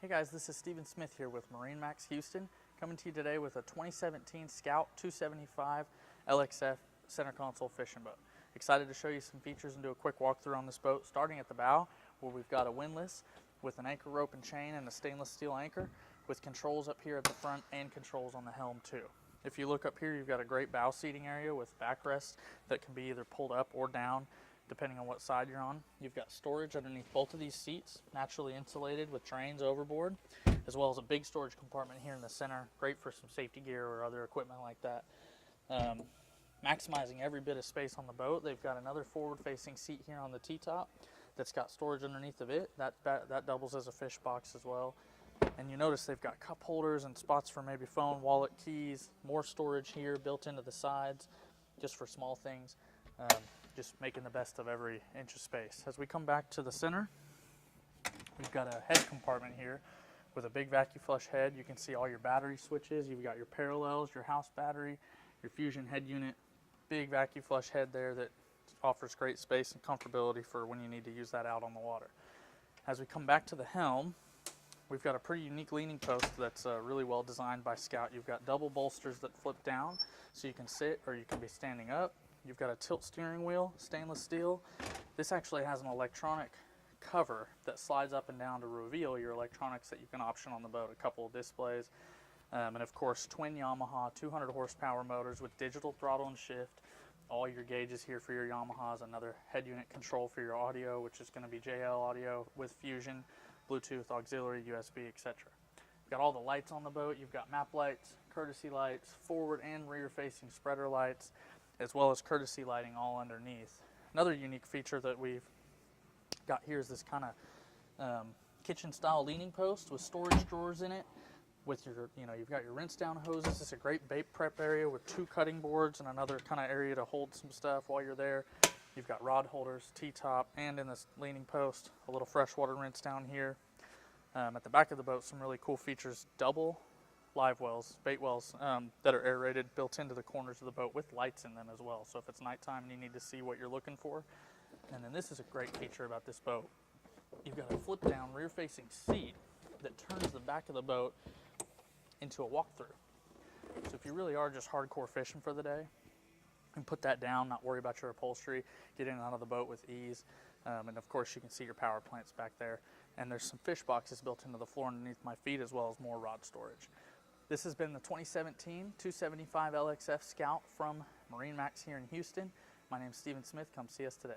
Hey guys, this is Steven Smith here with MarineMax Houston, coming to you today with a 2017 Scout 275 LXF center console fishing boat. Excited to show you some features and do a quick walkthrough on this boat, starting at the bow where we've got a windlass with an anchor rope and chain and a stainless steel anchor with controls up here at the front and controls on the helm too. If you look up here, you've got a great bow seating area with backrests that can be either pulled up or down depending on what side you're on. You've got storage underneath both of these seats, naturally insulated with trains overboard, as well as a big storage compartment here in the center, great for some safety gear or other equipment like that. Maximizing every bit of space on the boat. They've got another forward-facing seat here on the T-top that's got storage underneath of it. That doubles as a fish box as well. And you notice they've got cup holders and spots for maybe phone, wallet, keys, more storage here built into the sides just for small things. Just making the best of every inch of space. As we come back to the center, we've got a head compartment here with a big vacuum flush head. You can see all your battery switches. You've got your parallels, your house battery, your fusion head unit, big vacuum flush head there that offers great space and comfortability for when you need to use that out on the water. As we come back to the helm, we've got a pretty unique leaning post that's really well designed by Scout. You've got double bolsters that flip down so you can sit or you can be standing up. You've got a tilt steering wheel, stainless steel. This actually has an electronic cover that slides up and down to reveal your electronics that you can option on the boat, a couple of displays. And of course, twin Yamaha 200 horsepower motors with digital throttle and shift. All your gauges here for your Yamahas, another head unit control for your audio, which is going to be JL audio with fusion, Bluetooth, auxiliary, USB, etc. You've got all the lights on the boat. You've got map lights, courtesy lights, forward and rear facing spreader lights, as well as courtesy lighting all underneath. Another unique feature that we've got here is this kind of kitchen style leaning post with storage drawers in it with your, you've got your rinse down hoses. It's a great bait prep area with 2 cutting boards and another kind of area to hold some stuff while you're there. You've got rod holders, T-top, and in this leaning post, a little freshwater rinse down here. At the back of the boat, some really cool features, double live wells, bait wells that are aerated, built into the corners of the boat with lights in them as well. So if it's nighttime and you need to see what you're looking for. And then this is a great feature about this boat. You've got a flip down rear facing seat that turns the back of the boat into a walkthrough. So if you really are just hardcore fishing for the day, you can put that down, not worry about your upholstery, get in and out of the boat with ease. And of course you can see your power plants back there. And there's some fish boxes built into the floor underneath my feet, as well as more rod storage. This has been the 2017 275 LXF Scout from MarineMax here in Houston. My name is Steven Smith. Come see us today.